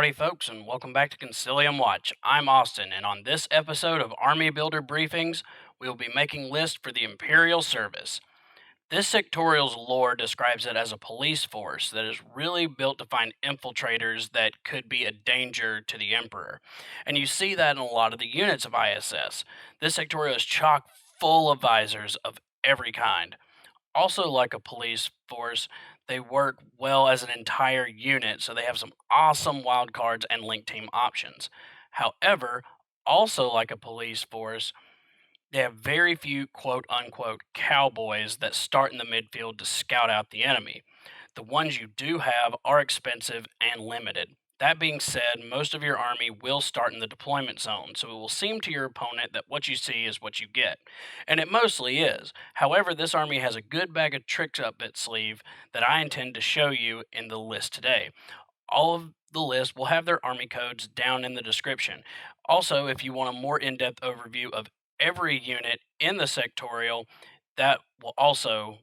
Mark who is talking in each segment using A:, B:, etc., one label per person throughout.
A: Howdy, folks, and welcome back to Concilium Watch. I'm Austin, and on this episode of Army Builder Briefings, we will be making lists for the Imperial Service. This sectorial's lore describes it as a police force that is really built to find infiltrators that could be a danger to the Emperor. And you see that in a lot of the units of ISS. This sectorial is chock full of visors of every kind. Also, like a police force, they work well as an entire unit, so they have some awesome wild cards and link team options. However, also like a police force, they have very few quote unquote cowboys that start in the midfield to scout out the enemy. The ones you do have are expensive and limited. That being said, most of your army will start in the deployment zone, so it will seem to your opponent that what you see is what you get. And it mostly is. However, this army has a good bag of tricks up its sleeve that I intend to show you in the list today. All of the list will have their army codes down in the description. Also, if you want a more in-depth overview of every unit in the sectorial, that will also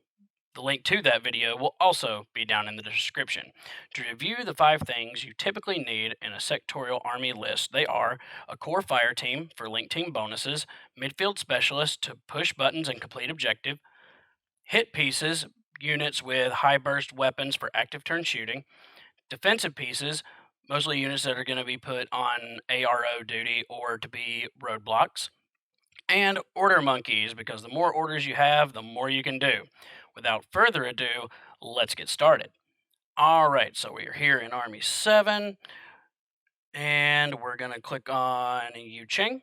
A: the link to that video will also be down in the description. To review the 5 things you typically need in a sectorial army list, they are a core fire team for link team bonuses, midfield specialist to push buttons and complete objective, hit pieces, units with high burst weapons for active turn shooting, defensive pieces, mostly units that are going to be put on ARO duty or to be roadblocks, and order monkeys, because the more orders you have, the more you can do. Without further ado, let's get started. All right, so we are here in Army 7, and we're going to click on Yuching,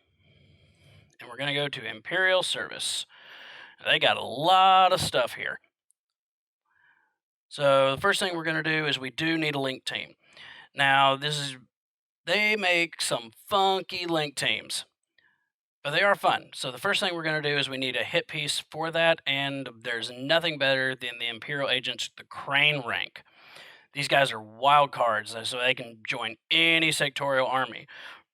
A: and we're going to go to Imperial Service. They got a lot of stuff here. So the first thing we're going to do is we do need a link team. Now, they make some funky link teams, but they are fun. So the first thing we're going to do is we need a hit piece for that, and there's nothing better than the Imperial Agents, the Crane rank. These guys are wild cards, so they can join any sectorial army.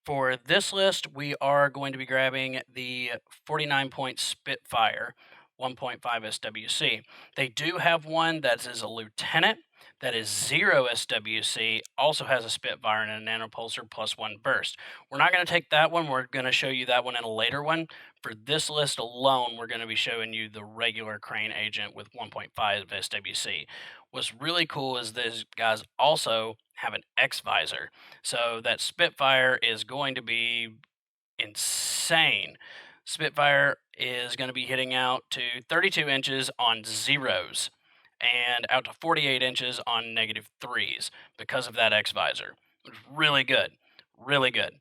A: For this list, we are going to be grabbing the 49-point Spitfire, 1.5 SWC. They do have one that is a lieutenant that is 0 SWC, also has a Spitfire and a nanopulsar +1 burst. We're not going to take that one. We're going to show you that one in a later one. For this list alone, we're going to be showing you the regular Crane agent with 1.5 SWC. What's really cool is these guys also have an X visor. So that Spitfire is going to be insane. Spitfire is going to be hitting out to 32 inches on zeros and out to 48 inches on -3s because of that X visor. It's really good. Really good.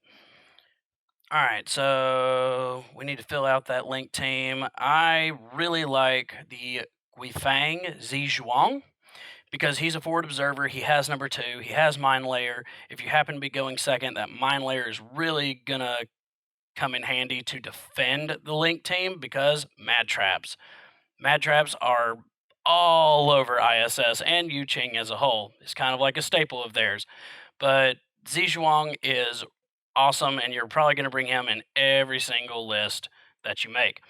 A: All right, so we need to fill out that link team. I really like the Guifang Zizhuang because he's a forward observer. He has number 2. He has mine layer. If you happen to be going second, that mine layer is really gonna come in handy to defend the link team because mad traps. Mad traps are all over ISS and Yuching as a whole. It's kind of like a staple of theirs. But Zizhuang is awesome, and you're probably going to bring him in every single list that you make.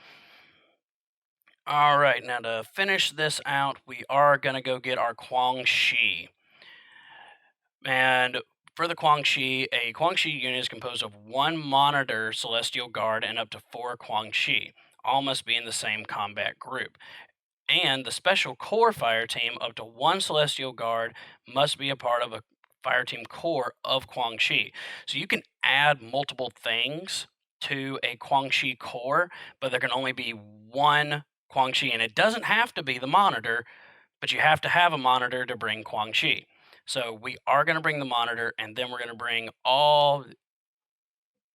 A: All right, now to finish this out, we are going to go get our Guangxi. And for the Guangxi, a Guangxi unit is composed of 1 monitor Celestial Guard and up to 4 Guangxi. All must be in the same combat group. And the Special Core Fire Team, up to 1 Celestial Guard, must be a part of a Fire Team Core of Guangxi. So you can add multiple things to a Guangxi Core, but there can only be 1 Guangxi, and it doesn't have to be the monitor, but you have to have a monitor to bring Guangxi. So we are going to bring the monitor, and then we're going to bring all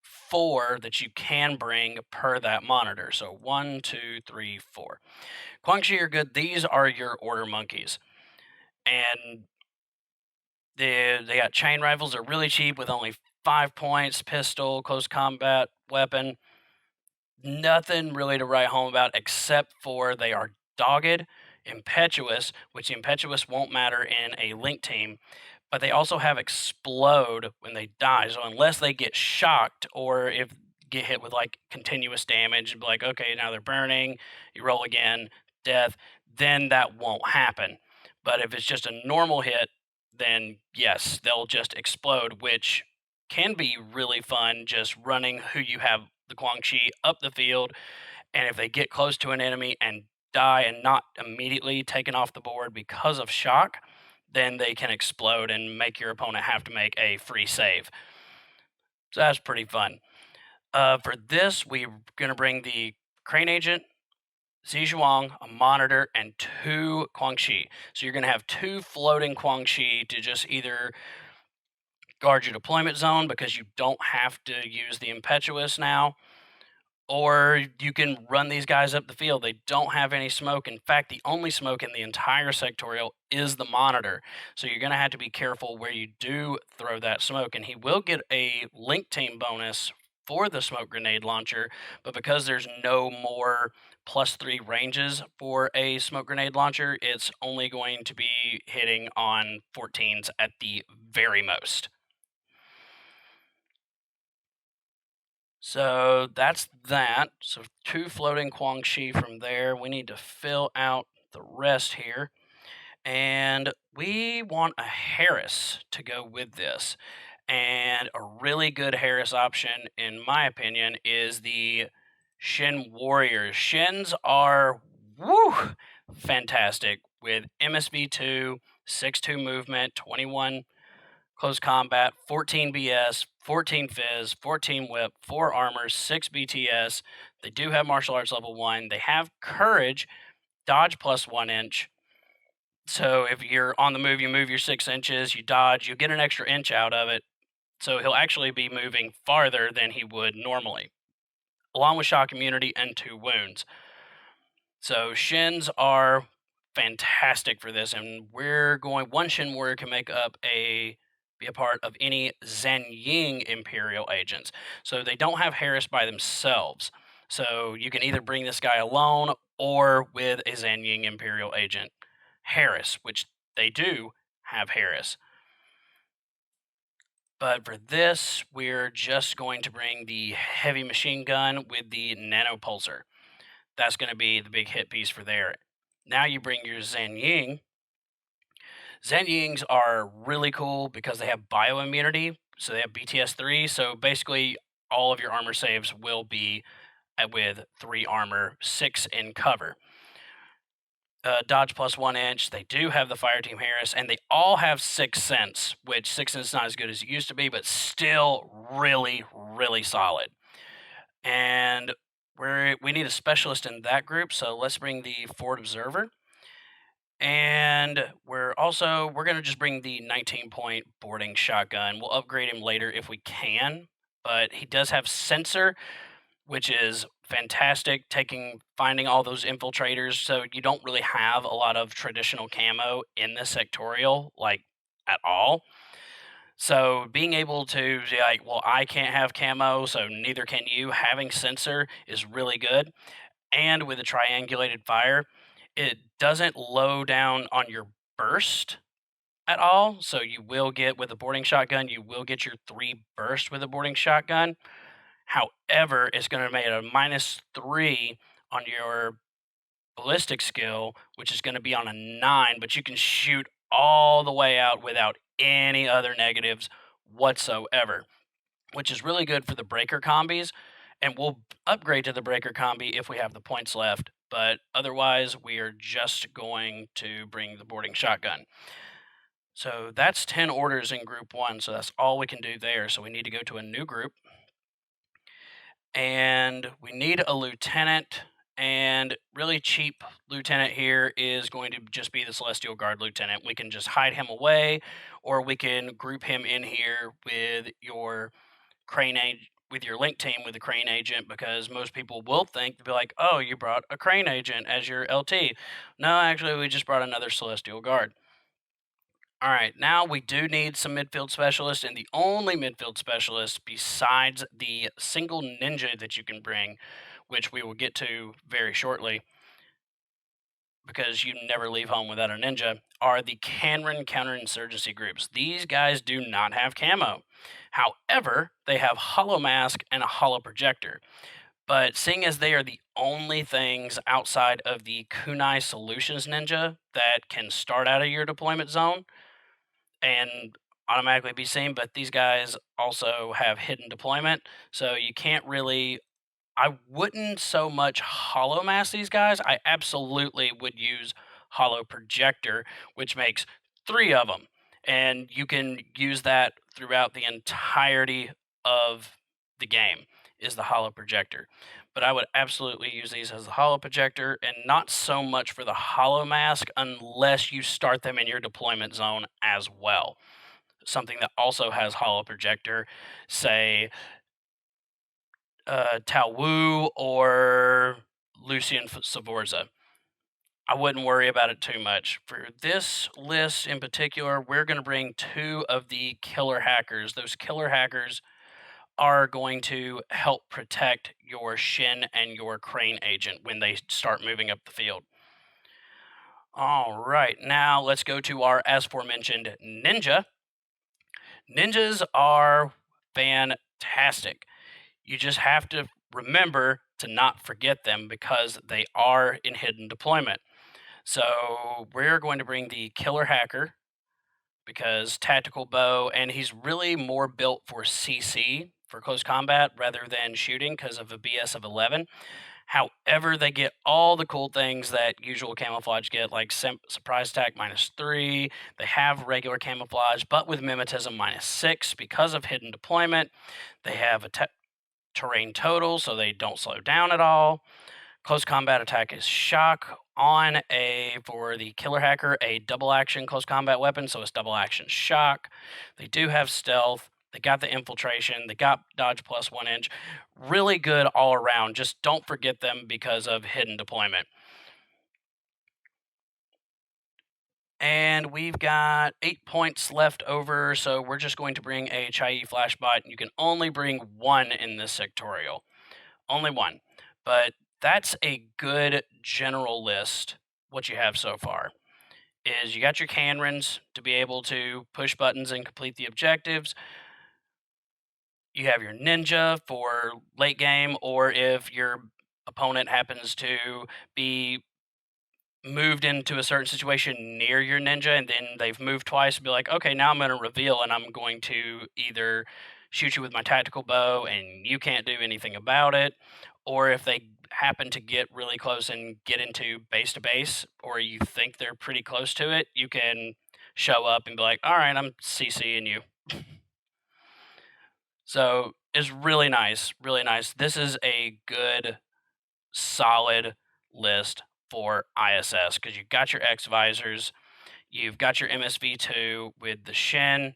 A: 4 that you can bring per that monitor. So 1, 2, 3, 4. Guangxi are good. These are your order monkeys. And they got chain rifles. They're really cheap with only 5 points, pistol, close combat weapon. Nothing really to write home about except for they are dogged, impetuous, which the impetuous won't matter in a link team, but they also have explode when they die. So unless they get shocked or if get hit with like continuous damage, like, okay, now they're burning, you roll again, death, then that won't happen. But if it's just a normal hit, then yes, they'll just explode, which can be really fun just running who you have the Guangxi up the field. And if they get close to an enemy and die and not immediately taken off the board because of shock, then they can explode and make your opponent have to make a free save. So that's pretty fun. For this, we're going to bring the Crane Agent, Zhuang, a Monitor, and two Guangxi. So you're going to have two floating Guangxi to just either guard your deployment zone because you don't have to use the Impetuous now, or you can run these guys up the field. They don't have any smoke. In fact, the only smoke in the entire sectorial is the Monitor. So you're going to have to be careful where you do throw that smoke. And he will get a link team bonus for the smoke grenade launcher, but because there's no more +3 ranges for a smoke grenade launcher, it's only going to be hitting on 14s at the very most. So that's that. So two floating Guangxi from there. We need to fill out the rest here. And we want a Harris to go with this. And a really good Harris option, in my opinion, is the Shin Warriors. Shins are fantastic with MSV2, 6-2 movement, 21 close combat, 14 BS, 14 Fizz, 14 Whip, 4 Armor, 6 BTS. They do have Martial Arts level 1. They have Courage, Dodge plus 1 inch. So if you're on the move, you move your 6 inches, you dodge, you get an extra inch out of it. So he'll actually be moving farther than he would normally, along with shock immunity and 2 wounds. So Shins are fantastic for this, and we're going one Shin warrior can make up be a part of any Zanying Imperial agents. So they don't have Harris by themselves. So you can either bring this guy alone or with a Zanying Imperial agent. Harris, which they do have Harris. But for this, we're just going to bring the heavy machine gun with the nanopulsar. That's going to be the big hit piece for there. Now you bring your Zanying. Zanyings are really cool because they have bioimmunity, so they have BTS3. So basically, all of your armor saves will be with 3 armor, 6 in cover. Dodge plus 1 inch. They do have the Fireteam Harris, and they all have 6 Sense, which 6 Sense is not as good as it used to be, but still really, really solid. And we need a specialist in that group, so let's bring the Ford Observer. And we're going to just bring the 19-point boarding shotgun. We'll upgrade him later if we can, but he does have sensor, which is fantastic, finding all those infiltrators. So you don't really have a lot of traditional camo in this sectorial, like at all. So being able to be like, well, I can't have camo, so neither can you. Having sensor is really good. And with a triangulated fire, it doesn't low down on your burst at all. So you will get with a boarding shotgun, you will get your 3 burst with a boarding shotgun. However, it's going to make it a -3 on your ballistic skill, which is going to be on a 9, but you can shoot all the way out without any other negatives whatsoever, which is really good for the breaker combis. And we'll upgrade to the breaker combi if we have the points left, but otherwise we are just going to bring the boarding shotgun. So that's 10 orders in group 1, so that's all we can do there. So we need to go to a new group, and we need a lieutenant. And really cheap lieutenant here is going to just be the Celestial Guard lieutenant. We can just hide him away, or we can group him in here with your with your link team with the Crane Agent, because most people will think, they'll be like, oh, you brought a Crane Agent as your LT. No, actually, we just brought another Celestial Guard. All right, now we do need some midfield specialists, and the only midfield specialist besides the single ninja that you can bring, which we will get to very shortly, because you never leave home without a ninja, are the Canron counterinsurgency groups. These guys do not have camo. However, they have hollow mask and a hollow projector. But seeing as they are the only things outside of the Kunai Solutions Ninja that can start out of your deployment zone, and automatically be seen, but these guys also have hidden deployment, so you can't really. I wouldn't so much hollow mass these guys. I absolutely would use hollow projector, which makes three of them, and you can use that throughout the entirety of the game. Is the hollow projector, but I would absolutely use these as the hollow projector, and not so much for the hollow mask unless you start them in your deployment zone as well. Something that also has hollow projector, say Tao Wu or Lucien Savorza. I wouldn't worry about it too much. For this list in particular, we're going to bring two of the killer hackers. Those killer hackers are going to help protect your Shin and your Crane agent when they start moving up the field. All right, now let's go to our as aforementioned ninja. Ninjas are fantastic. You just have to remember to not forget them because they are in hidden deployment. So we're going to bring the killer hacker because tactical bow, and he's really more built for CC for close combat rather than shooting because of a BS of 11. However, they get all the cool things that usual camouflage get, like surprise attack -3. They have regular camouflage, but with mimetism -6 because of hidden deployment. They have a terrain total, so they don't slow down at all. Close combat attack is shock on a, for the killer hacker, a double action close combat weapon, so it's double action shock. They do have stealth. They got the infiltration. They got dodge plus 1 inch. Really good all around. Just don't forget them because of hidden deployment. And we've got 8 points left over, so we're just going to bring a Chai flashbot. You can only bring one in this sectorial. Only one. But that's a good general list, what you have so far. Is you got your Canrons to be able to push buttons and complete the objectives. You have your ninja for late game, or if your opponent happens to be moved into a certain situation near your ninja and then they've moved twice, be like, okay, now I'm going to reveal and I'm going to either shoot you with my tactical bow and you can't do anything about it, or if they happen to get really close and get into base to base, or you think they're pretty close to it, you can show up and be like, all right, I'm CCing you. So it's really nice, really nice. This is a good, solid list for ISS because you've got your X visors, you've got your MSV2 with the Shin,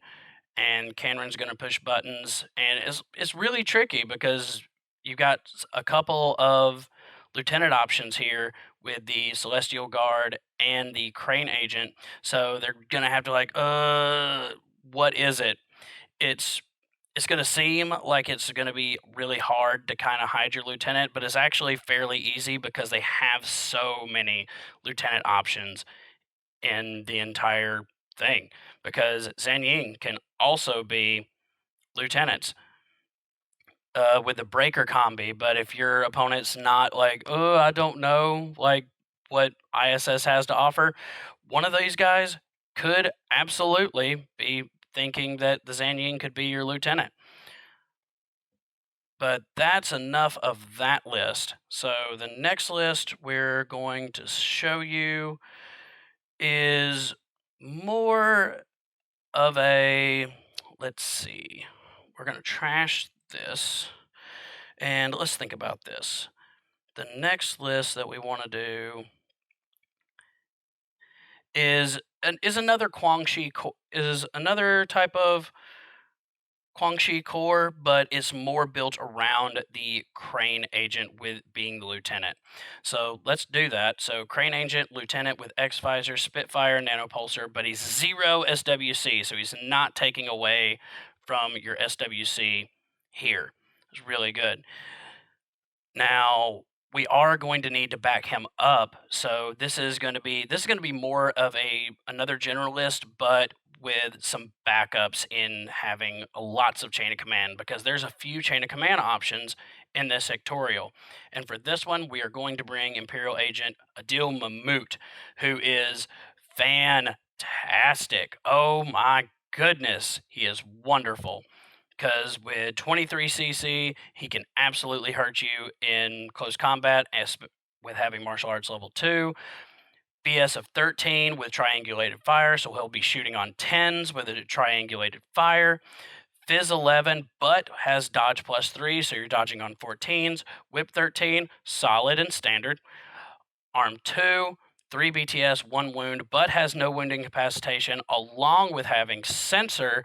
A: and Canron's going to push buttons, and it's really tricky because you've got a couple of lieutenant options here with the Celestial Guard and the Crane agent, so they're going to have to like, what is it? It's it's going to seem like it's going to be really hard to kind of hide your lieutenant, but it's actually fairly easy because they have so many lieutenant options in the entire thing. Because Zhang Ying can also be lieutenants with the breaker combi, but if your opponent's not like, oh, I don't know, like what ISS has to offer, one of these guys could absolutely be thinking that the Zhang Ying could be your lieutenant. But that's enough of that list. So the next list we're going to show you is more of a, let's see, we're going to trash this and let's think about this. The next list that we want to do is another is another type of Guangxi Corps, but it's more built around the Crane agent with being the lieutenant. So let's do that. So Crane agent, lieutenant with X visor, Spitfire, nanopulsar, but he's 0 SWC, so he's not taking away from your SWC here. It's really good. Now we are going to need to back him up, so this is going to be more of another generalist, but with some backups in having lots of chain of command because there's a few chain of command options in this sectorial. And for this one, we are going to bring Imperial Agent Adil Mahmout, who is fantastic. Oh my goodness, he is wonderful. Because with 23cc, he can absolutely hurt you in close combat, with having martial arts level 2. BS of 13 with triangulated fire, so he'll be shooting on 10s with a triangulated fire. Fizz 11, but has dodge plus 3, so you're dodging on 14s. Whip 13, solid and standard. Arm 2, 3 BTS, 1 wound, but has no wound incapacitation, along with having sensor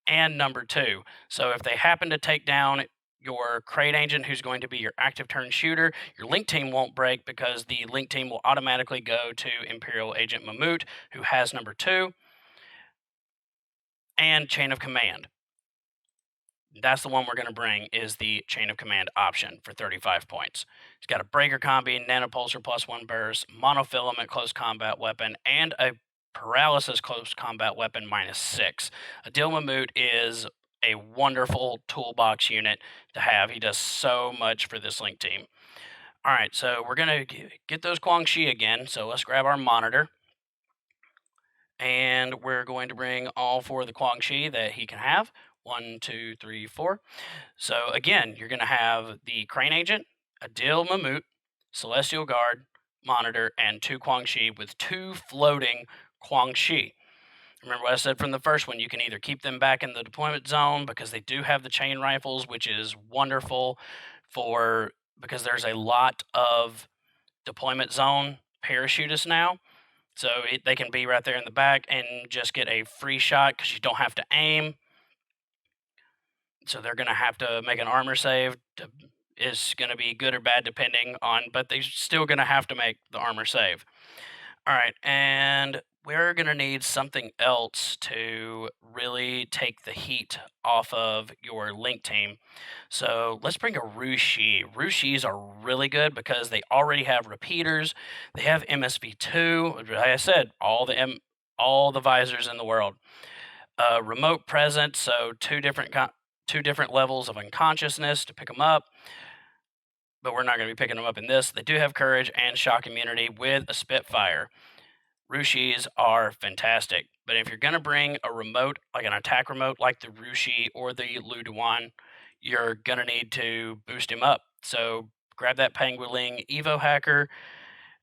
A: and number 2. So if they happen to take down your crate agent, who's going to be your active turn shooter, your link team won't break because the link team will automatically go to Imperial Agent Mammoet, who has number 2, and Chain of Command. That's the one we're going to bring, is the Chain of Command option for 35 points. It's got a Breaker Combi, Nanopulsar plus 1 burst, Monofilament close combat weapon, and a Paralysis close combat weapon -6. Adil Mammoet is a wonderful toolbox unit to have. He does so much for this link team. All right, so we're going to get those Guangxi again. So let's grab our monitor. And we're going to bring all 4 of the Guangxi that he can have. 1, 2, 3, 4. So again, you're going to have the Crane Agent, Adil Mammoet, Celestial Guard, Monitor, and 2 Guangxi with 2 floating Guangxi. Remember what I said from the first one, you can either keep them back in the deployment zone because they do have the chain rifles, which is wonderful because there's a lot of deployment zone parachutists now. So they can be right there in the back and just get a free shot because you don't have to aim. So they're going to have to make an armor save. Is going to be good or bad depending on, but they're still going to have to make the armor save. All right, and we're going to need something else to really take the heat off of your link team. So let's bring a Rushi. Rushis are really good because they already have repeaters. They have MSV2. Like I said, all the visors in the world. Remote presence, so two different levels of unconsciousness to pick them up. But we're not going to be picking them up in this. They do have courage and shock immunity with a Spitfire. Rushis are fantastic, but if you're going to bring a remote, like an attack remote like the Rushi or the Luduan, you're going to need to boost him up. So grab that Pangolin Evo Hacker,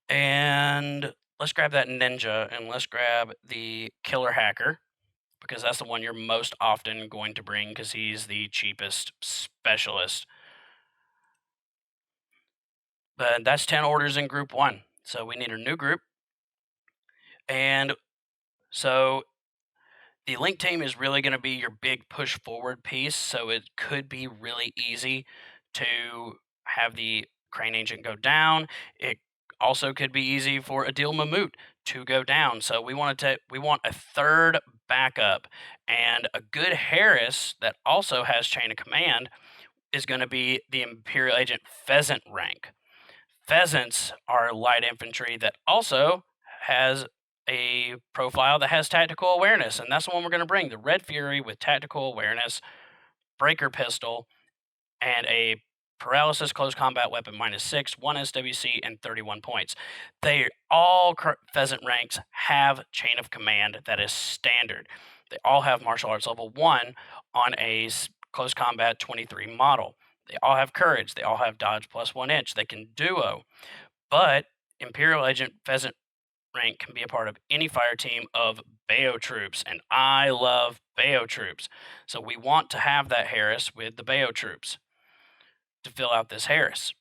A: and let's grab that Ninja, and let's grab the Killer Hacker, because that's the one you're most often going to bring because he's the cheapest specialist. But that's 10 orders in Group 1. So we need a new group. And so the link team is really going to be your big push forward piece. So it could be really easy to have the Crane Agent go down. It also could be easy for Adil Mammoet to go down. So we want a third backup, and a good Harris that also has Chain of Command is going to be the Imperial Agent Pheasant rank. Pheasants are light infantry that also has a profile that has tactical awareness, and that's the one we're going to bring, the Red Fury with tactical awareness, breaker pistol, and a paralysis close combat weapon -6, 1 SWC, and 31 points. Pheasant ranks have Chain of Command that is standard. They all have martial arts level 1 on a close combat 23 model. They all have courage. They all have dodge plus 1 inch. They can duo. But Imperial Agent Pheasant rank can be a part of any fire team of Bayo troops, and I love Bayo troops. So we want to have that Harris with the Bayo troops to fill out this Harris.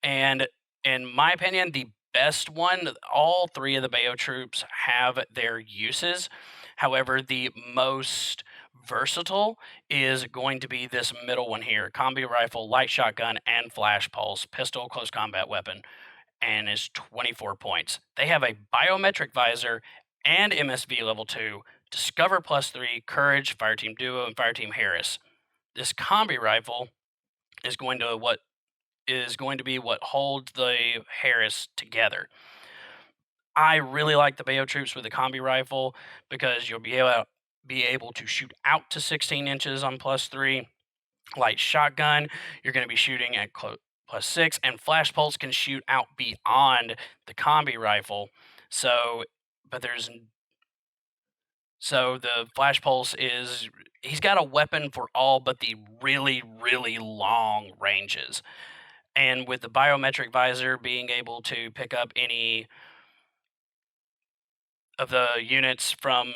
A: And in my opinion, the best one, all 3 of the Bayo troops have their uses. However, the most versatile is going to be this middle one here, combi rifle, light shotgun, and flash pulse, pistol, close combat weapon, and is 24 points. They have a biometric visor and MSV level 2, Discover plus 3, Courage, Fireteam Duo, and Fireteam Harris. This combi rifle is going to be what holds the Harris together. I really like the Bayo troops with the combi rifle because you'll be able to shoot out to 16 inches on +3. Light shotgun, you're going to be shooting at +6, and flash pulse can shoot out beyond the combi rifle. So So the flash pulse is he's got a weapon for all but the really, really long ranges. And with the biometric visor being able to pick up any of the units from,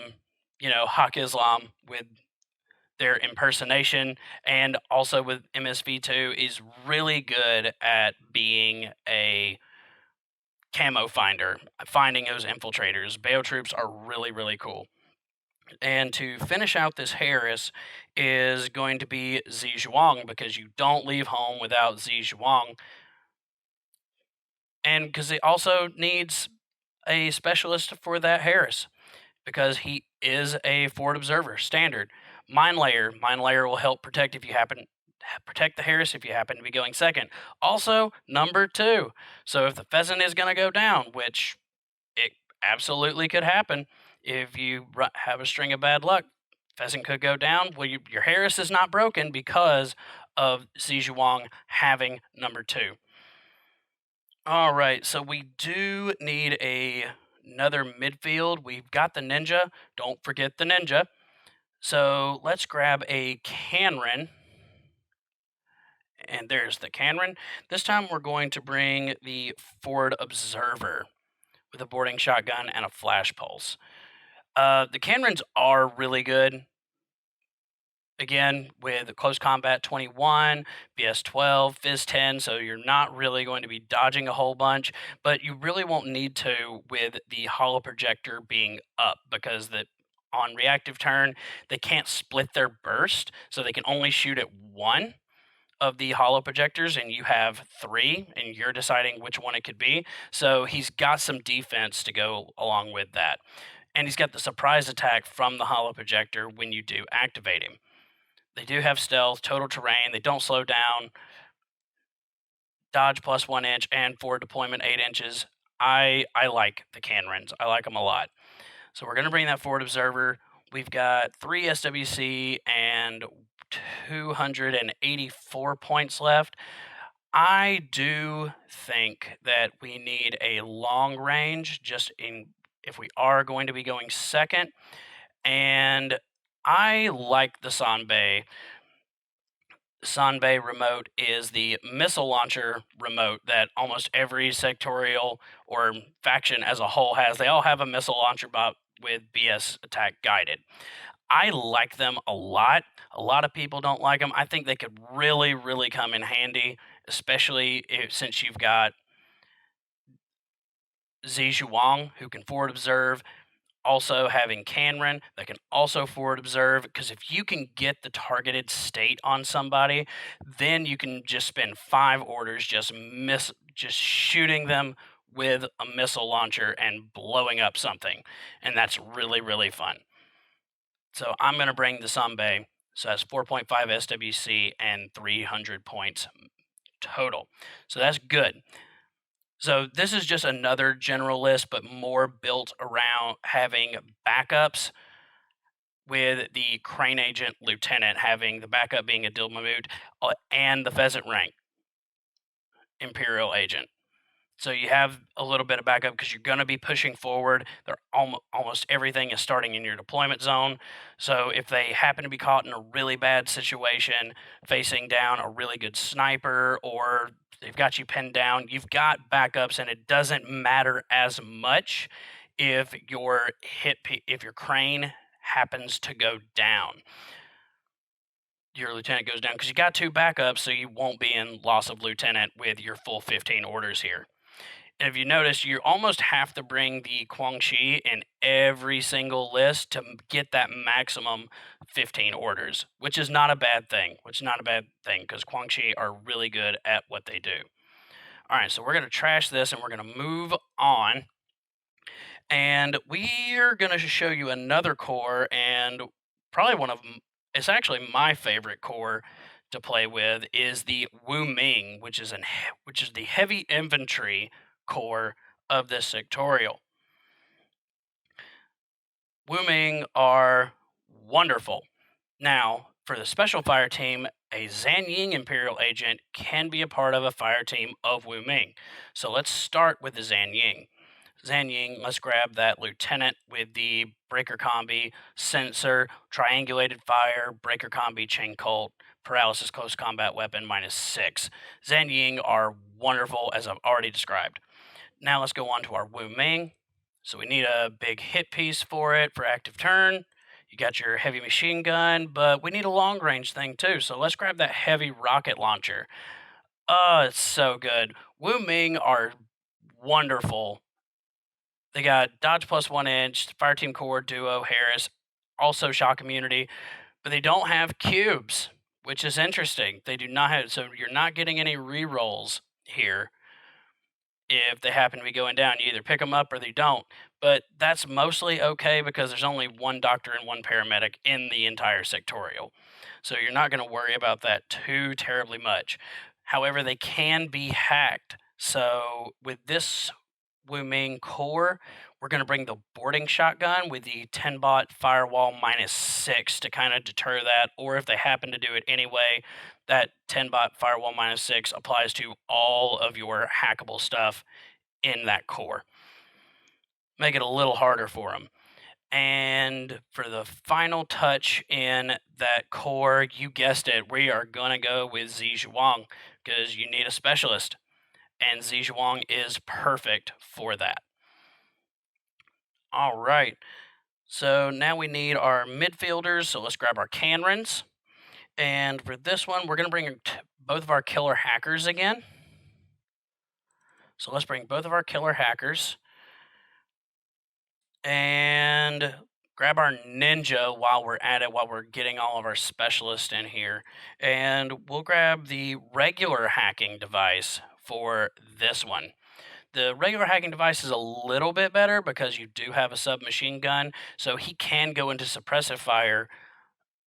A: Hawk Islam with their impersonation, and also with MSV2 is really good at being a camo finder, finding those infiltrators. Bayo troops are really, really cool. And to finish out this Harris is going to be Zhuang, because you don't leave home without Zhuang. And because it also needs a specialist for that Harris, because he is a forward observer, standard. Mine layer will help protect the Harris if you happen to be going second. Also, number 2. So if the pheasant is going to go down, which it absolutely could happen if you have a string of bad luck, pheasant could go down. Well, your Harris is not broken because of Zhuang having number 2. All right, so we do need another midfield. We've got the ninja. Don't forget the ninja. So let's grab a Canron. And there's the Canron. This time we're going to bring the forward observer with a boarding shotgun and a flash pulse. The Canrons are really good. Again, with close combat 21, BS 12, Fizz 10, so you're not really going to be dodging a whole bunch, but you really won't need to with the holo projector being up, because on reactive turn, they can't split their burst, so they can only shoot at one of the holo projectors, and you have 3, and you're deciding which one it could be. So he's got some defense to go along with that. And he's got the surprise attack from the holo projector when you do activate him. They do have stealth, total terrain, they don't slow down, dodge plus 1 inch, and forward deployment 8 inches. I like the Canrons. I like them a lot. So we're going to bring that forward observer. We've got 3 SWC and 284 points left. I do think that we need a long range if we are going to be going second. And I like the Sanbei. Sanbei remote is the missile launcher remote that almost every sectorial or faction as a whole has. They all have a missile launcher bot with BS attack guided. I like them a lot. A lot of people don't like them. I think they could really, really come in handy, especially since you've got Zhuang, who can forward observe, also having Canron that can also forward observe, because if you can get the targeted state on somebody, then you can just spend 5 orders just shooting them with a missile launcher and blowing up something, and that's really, really fun. So I'm going to bring the Sanbei. So that's 4.5 SWC and 300 points total. So that's good. So this is just another general list, but more built around having backups, with the Crane Agent Lieutenant having the backup being a Dilmamut, and the Pheasant rank Imperial Agent. So you have a little bit of backup because you're going to be pushing forward. They're almost everything is starting in your deployment zone. So if they happen to be caught in a really bad situation, facing down a really good sniper, or they've got you pinned down, you've got backups, and it doesn't matter as much if your crane happens to go down. Your lieutenant goes down because you got 2 backups, so you won't be in loss of lieutenant with your full 15 orders here. And if you notice, you almost have to bring the Guangxi in every single list to get that maximum 15 orders, which is not a bad thing. Because Guangxi are really good at what they do. All right, so we're going to trash this and we're going to move on. And we're going to show you another corps, and probably it's actually my favorite corps to play with, is the Ming, which is the heavy infantry corps of this sectorial. Ming are wonderful. Now, for the special fire team, a Zanying Imperial agent can be a part of a fire team of Ming. So let's start with the Zanying. Zan Ying, let's grab that lieutenant with the breaker combi, sensor, triangulated fire, breaker combi, chain colt, paralysis, close combat weapon, -6. Zan Ying are wonderful, as I've already described. Now let's go on to our Wu Ming. So we need a big hit piece for it for active turn. You got your heavy machine gun, but we need a long range thing too. So let's grab that heavy rocket launcher. Oh, it's so good. Wu Ming are wonderful. They got dodge +1 inch, fire team core, duo, Harris, also shock immunity, but they don't have cubes, which is interesting. They do not have, so you're not getting any rerolls here. If they happen to be going down, you either pick them up or they don't. But that's mostly okay because there's only one doctor and one paramedic in the entire sectorial. So you're not going to worry about that too terribly much. However, they can be hacked. So with this Wu Ming core, we're going to bring the boarding shotgun with the 10 bot firewall -6 to kind of deter that. Or if they happen to do it anyway, that 10 bot firewall -6 applies to all of your hackable stuff in that core. Make it a little harder for them. And for the final touch in that core, you guessed it, we are going to go with Zizhuang because you need a specialist. And Zizhuang is perfect for that. All right. So now we need our midfielders. So let's grab our Canrons. And for this one, we're going to bring both of our killer hackers again. So let's bring both of our killer hackers. And grab our ninja while we're at it, while we're getting all of our specialists in here. And we'll grab the regular hacking device for this one. The regular hacking device is a little bit better because you do have a submachine gun, so he can go into suppressive fire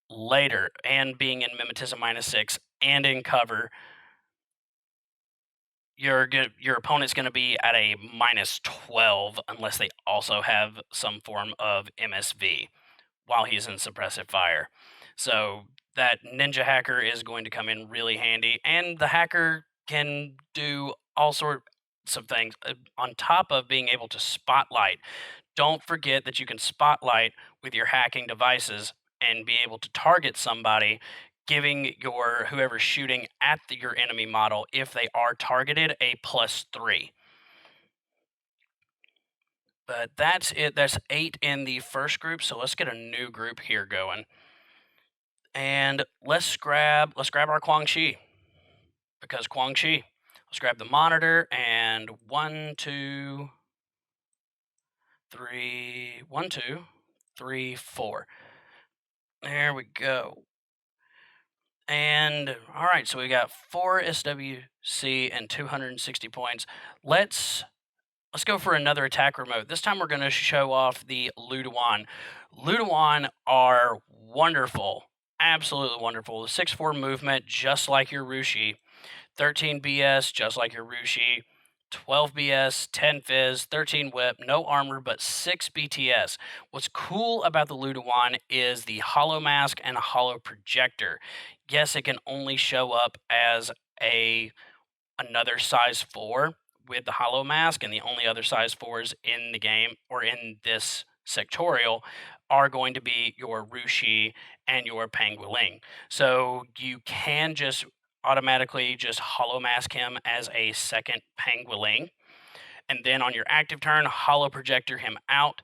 A: later, and being in mimetism -6 and in cover, your opponent's going to be at a -12 unless they also have some form of MSV while he's in suppressive fire. So that ninja hacker is going to come in really handy, and the hacker can do all sorts of things on top of being able to spotlight. Don't forget that you can spotlight with your hacking devices and be able to target somebody, giving your whoever's shooting at your enemy model, if they are targeted, a +3. But that's it. That's 8 in the first group. So let's get a new group here going. And let's grab our Quang Shi. Because Quang Shi. Let's grab the monitor and 1, 2, 3, 1, 2, 3, 4. There we go. And all right, so we got 4 SWC and 260 points. Let's go for another attack remote. This time we're going to show off the Luduan. Luduan are wonderful, absolutely wonderful. 6-4 movement, just like your Rushi. 13 BS, just like your Rushi. 12 BS, 10 Fizz, 13 Whip, no armor, but 6 BTS. What's cool about the Luduan is the Hollow Mask and a Hollow Projector. Yes, it can only show up as another size 4 with the Hollow Mask, and the only other size 4s in the game or in this sectorial are going to be your Rushi and your Pangolin. So you can just automatically just Hollow Mask him as a second Pangolin, and then on your active turn, Hollow Projector him out,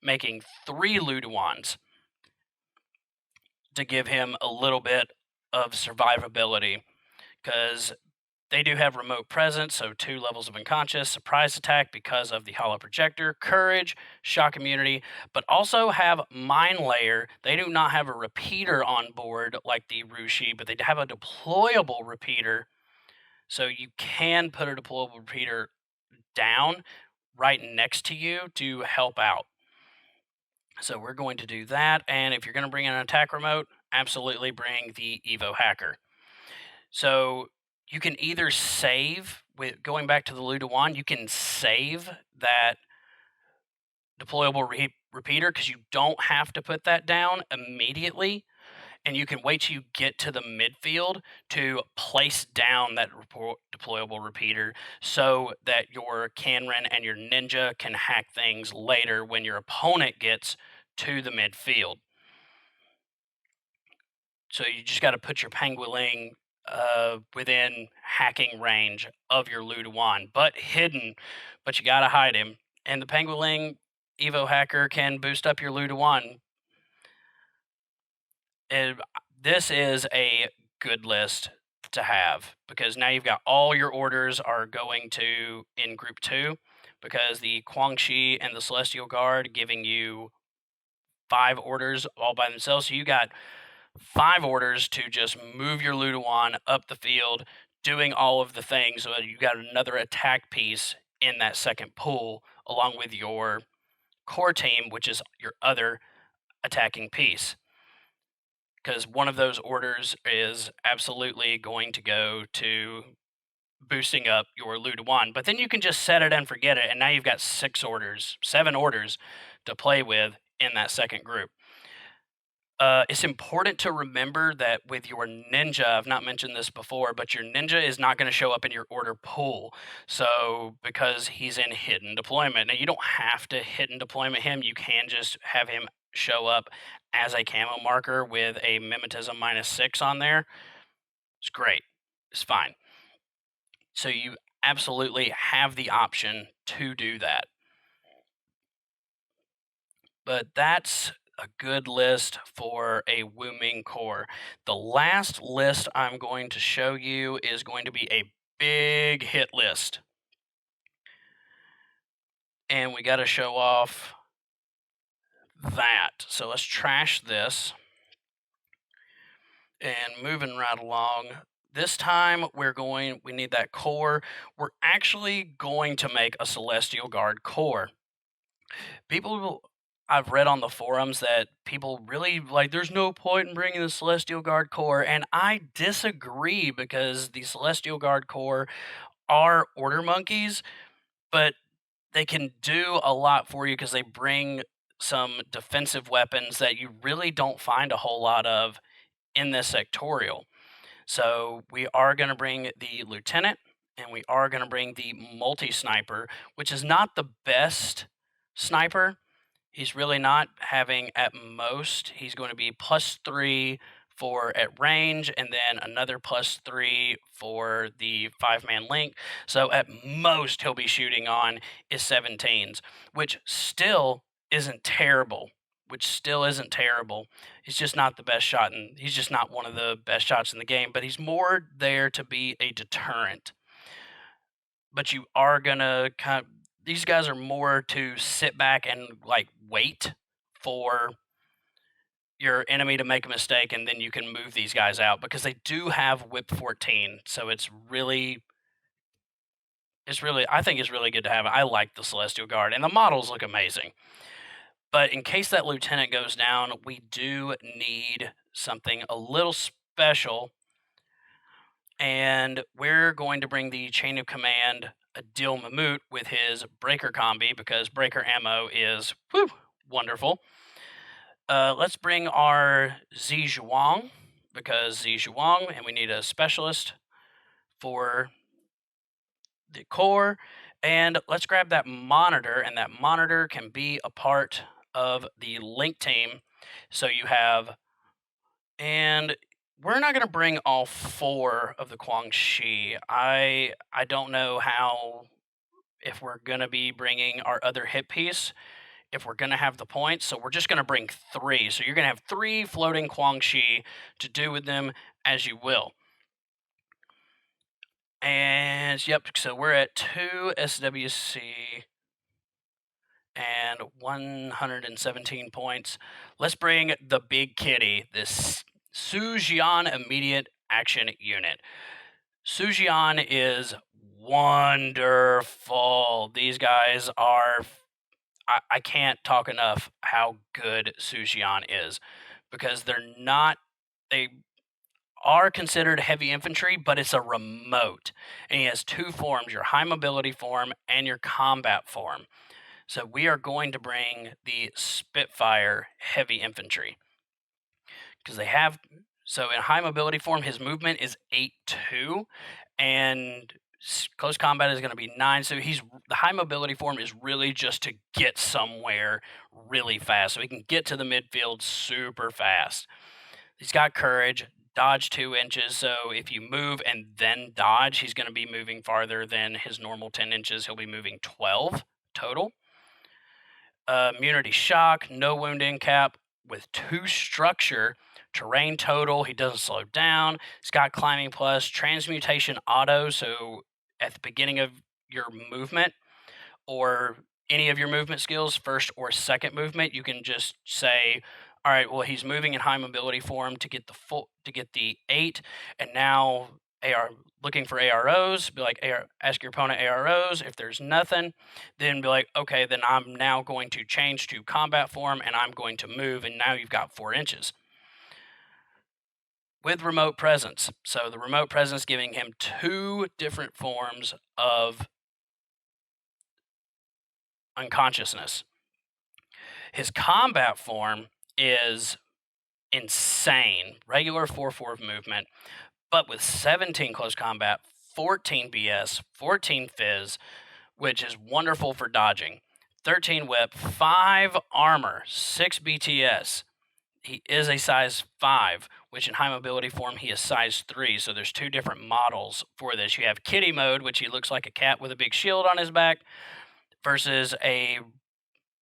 A: making 3 Luduans to give him a little bit of survivability, because they do have remote presence, so 2 levels of unconscious, surprise attack because of the Hollow Projector, courage, shock immunity, but also have Mind Layer. They do not have a repeater on board like the Rushi, but they have a deployable repeater, so you can put a deployable repeater down right next to you to help out. So we're going to do that, and if you're going to bring in an attack remote, absolutely bring the Evo Hacker. So you can either save, with going back to the Luduan, you can save that deployable repeater because you don't have to put that down immediately. and you can wait till you get to the midfield to place down that deployable repeater so that your Canron and your Ninja can hack things later when your opponent gets to the midfield. So you just got to put your Penguin within hacking range of your Ludewan, but hidden. But you got to hide him. And the Penguin Evo hacker can boost up your Ludewan. And this is a good list to have because now you've got all your orders are going to in group 2 because the Guangxi and the Celestial Guard giving you 5 orders all by themselves. So you got 5 orders to just move your Ludewan up the field, doing all of the things. So you got another attack piece in that second pool, along with your core team, which is your other attacking piece. Because one of those orders is absolutely going to go to boosting up your Ludewan. But then you can just set it and forget it, and now you've got 7 orders to play with in that second group. It's important to remember that with your ninja, I've not mentioned this before, but your ninja is not going to show up in your order pool. So, because he's in hidden deployment. Now, you don't have to hidden deployment him, you can just have him show up as a camo marker with a mimetism -6 on there. It's great, it's fine. So, you absolutely have the option to do that. But that's a good list for a Wu Ming core. The last list I'm going to show you is going to be a big hit list. And we got to show off that. So let's trash this. And moving right along, this time we need that core. We're actually going to make a Celestial Guard core. I've read on the forums that people really like there's no point in bringing the Celestial Guard core, and I disagree because the Celestial Guard core are order monkeys, but they can do a lot for you because they bring some defensive weapons that you really don't find a whole lot of in this sectorial. So we are going to bring the lieutenant, and we are going to bring the multi-sniper, which is not the best sniper. He's really not having at most, he's going to be +3 for at range, and then another +3 for the 5-man link. So at most, he'll be shooting on is 17s, which still isn't terrible. He's just not the best shot, and he's just not one of the best shots in the game, but he's more there to be a deterrent. But you are gonna these guys are more to sit back and like wait for your enemy to make a mistake, and then you can move these guys out because they do have whip 14. So it's really I think it's really good to have. I like the Celestial Guard, and the models look amazing. But in case that lieutenant goes down, we do need something a little special, and we're going to bring the chain of command Adil Mahmoot with his breaker combi because breaker ammo is wonderful. Let's bring our Zhuang because Zhuang, and we need a specialist for the core. And let's grab that monitor, and that monitor can be a part of the link team. So you have, and we're not going to bring all 4 of the Guangxi. I don't know how, if we're going to be bringing our other hit piece, if we're going to have the points. So we're just going to bring 3. So you're going to have 3 floating Guangxi to do with them as you will. And yep, so we're at 2 SWC and 117 points. Let's bring the big kitty, this Sujian Immediate Action Unit. Sujian is wonderful. These guys are, I can't talk enough how good Sujian is because they are considered heavy infantry, but it's a remote. And he has 2 forms, your high mobility form and your combat form. So we are going to bring the Spitfire heavy infantry. because they have. So in high mobility form, his movement is 8-2, and close combat is going to be 9. So the high mobility form is really just to get somewhere really fast, so he can get to the midfield super fast. He's got courage, dodge 2 inches. So if you move and then dodge, he's going to be moving farther than his normal 10 inches. He'll be moving 12 total. Immunity shock, no wound in cap with 2 structure, terrain total. He doesn't slow down. He's got climbing plus, transmutation auto. So at the beginning of your movement, or any of your movement skills, first or second movement, you can just say, all right, well, he's moving in high mobility form to get the 8, and now looking for AROs. Be like, ask your opponent AROs. If there's nothing, then be like, okay, then I'm now going to change to combat form and I'm going to move, and now you've got 4 inches. With remote presence. So the remote presence giving him 2 different forms of unconsciousness. His combat form is insane. Regular 4-4 movement, but with 17 close combat, 14 BS, 14 Fizz, which is wonderful for dodging, 13 whip, 5 armor, 6 BTS. He is a size 5, which in high mobility form, he is size 3. So there's 2 different models for this. You have kitty mode, which he looks like a cat with a big shield on his back, versus a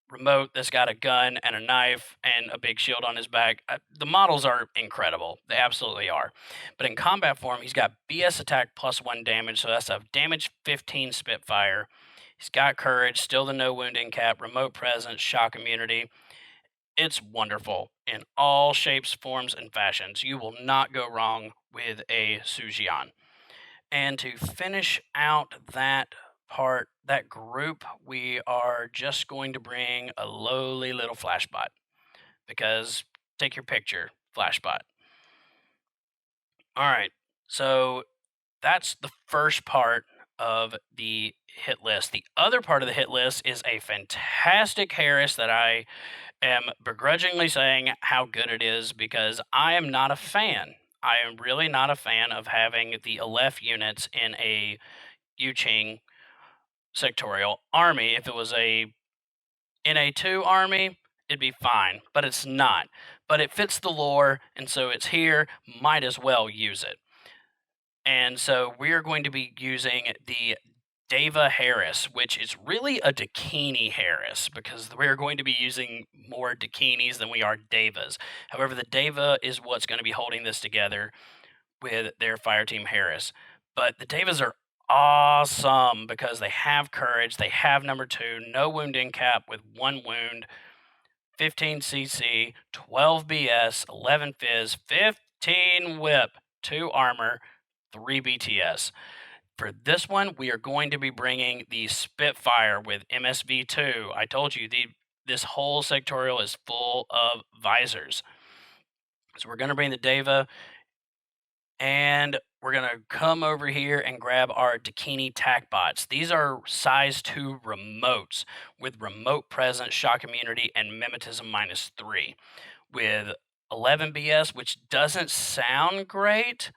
A: remote that's got a gun and a knife and a big shield on his back. The models are incredible. They absolutely are. But in combat form, he's got BS attack plus 1 damage, so that's a damage 15 Spitfire. He's got courage, still the no wounding cap, remote presence, shock immunity. It's wonderful in all shapes, forms, and fashions. You will not go wrong with a Sujian. And to finish out that group, we are just going to bring a lowly little Flashbot, because take your picture, Flashbot. All right, so that's the first part of the hit list. The other part of the hit list is a fantastic Harris that I am begrudgingly saying how good it is, because I am not a fan. I am really not a fan of having the Aleph units in a Yuching sectorial army. If it was a NA2 army, it'd be fine, but it's not. But it fits the lore, and so it's here, might as well use it. And so we're going to be using the Deva Harris, which is really a Dakini Harris, because we're going to be using more Dakinis than we are Devas. However, the Deva is what's going to be holding this together with their Fireteam Harris. But the Devas are awesome because they have courage, they have number 2, no wounding cap with 1 wound, 15 CC, 12 BS, 11 Fizz, 15 whip, 2 armor, 3 BTS. For this one, we are going to be bringing the Spitfire with MSV2. I told you, this whole sectorial is full of visors. So we're going to bring the Deva, and we're going to come over here and grab our Dakini TAC bots. These are size 2 remotes with remote presence, shock immunity, and mimetism -3 with 11 BS, which doesn't sound great,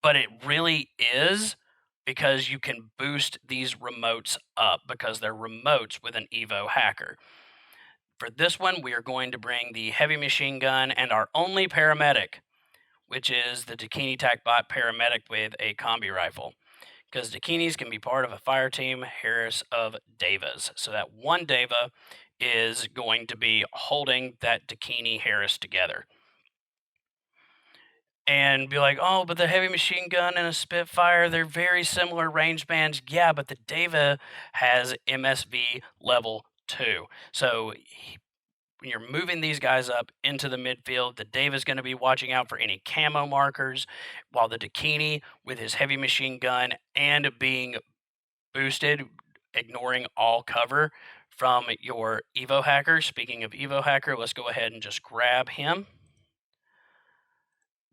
A: but it really is, because you can boost these remotes up because they're remotes with an Evo hacker. For this one, we are going to bring the heavy machine gun and our only paramedic, which is the Dakini TAC bot paramedic with a combi rifle, because Dakinis can be part of a fire team Harris of Devas. So that one Deva is going to be holding that Dakini Harris together. And be like, oh, but the heavy machine gun and a Spitfire, they're very similar range bands. Yeah, but the Deva has MSV level 2. So when you're moving these guys up into the midfield, the Deva is going to be watching out for any camo markers, while the Dakini, with his heavy machine gun and being boosted, ignoring all cover from your Evo hacker. Speaking of Evo hacker, let's go ahead and just grab him.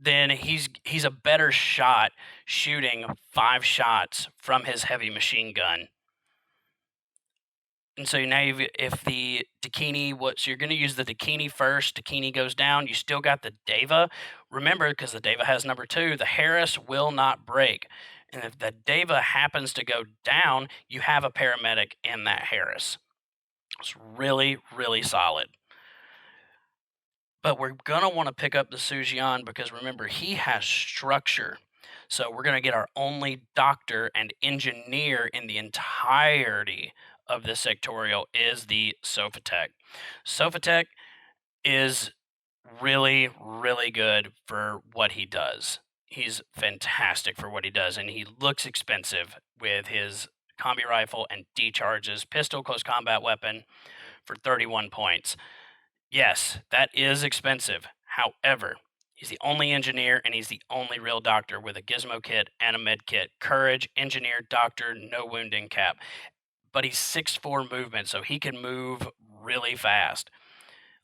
A: Then he's a better shot shooting 5 shots from his heavy machine gun And so now if the Dakini, so you're going to use the Dakini first. Dakini goes down. You still got the Deva. Remember, because the Deva has number 2, the Harris will not break. And if the Deva happens to go down, you have a paramedic in that Harris. It's really, really solid. But we're going to want to pick up the Sujian because remember, he has structure. So we're going to get our only doctor and engineer in the entirety of this sectorial is the Sofatech. Sofatech is really, really good for what he does. He's fantastic for what he does, and he looks expensive with his combi rifle and decharges pistol close combat weapon for 31 points. Yes, that is expensive. However, he's the only engineer and he's the only real doctor with a gizmo kit and a med kit. Courage, engineer, doctor, no wounding cap. But he's 6'4" movement, so he can move really fast.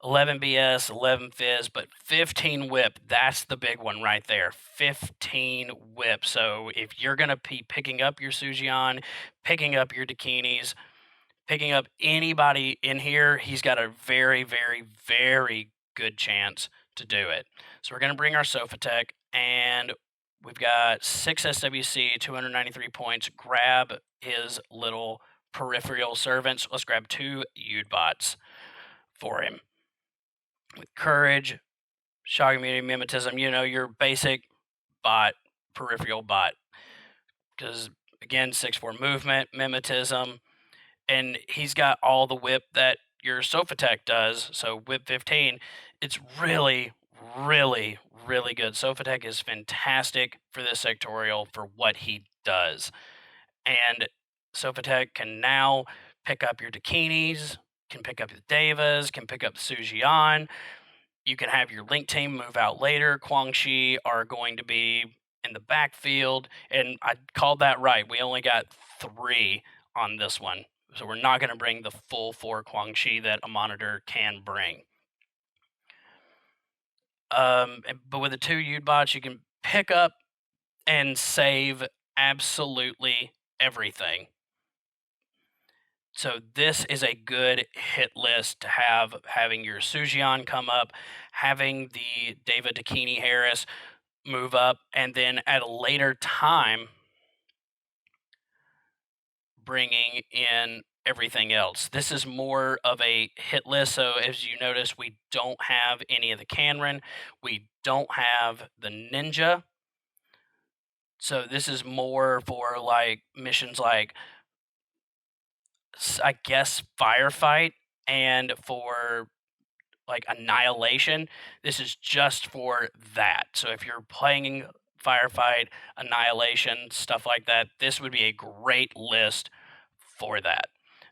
A: 11 BS, 11 Fizz, but 15 whip. That's the big one right there. 15 whip. So if you're going to be picking up your Sujian, picking up your Dakinis, picking up anybody in here, he's got a very, very, very good chance to do it. So we're going to bring our Sofatech, and we've got 6 SWC, 293 points. Grab his little peripheral servants. Let's grab 2 Udbots for him. With courage, shock immunity, mimetism, your basic bot, peripheral bot. Because, again, 6'4" movement, mimetism, and he's got all the whip that your Sofatech does. So whip 15, it's really, really, really good. Sofatech is fantastic for this sectorial for what he does. And Sofatech can now pick up your Dakinis, can pick up the Devas, can pick up the Sujian. You can have your link team move out later. Guangxi are going to be in the backfield, and I called that right. We only got 3 on this one. So we're not going to bring the full 4 Guangxi that a monitor can bring. But with the 2 Udbots, you can pick up and save absolutely everything. So this is a good hit list to have, having your Sujian come up, having the David Dakini Harris move up, and then at a later time, bringing in everything else. This is more of a hit list. So as you notice, we don't have any of the Canron. We don't have the Ninja. So this is more for like missions like, I guess, Firefight, and for like Annihilation. This is just for that. So if you're playing Firefight, Annihilation, stuff like that, this would be a great list for that.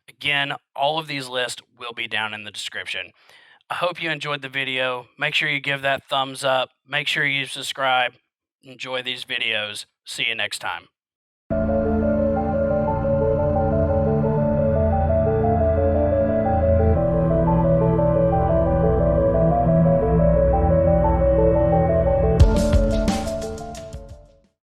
A: Again, all of these lists will be down in the description. I hope you enjoyed the video. Make sure you give that thumbs up. Make sure you subscribe. Enjoy these videos. See you next time.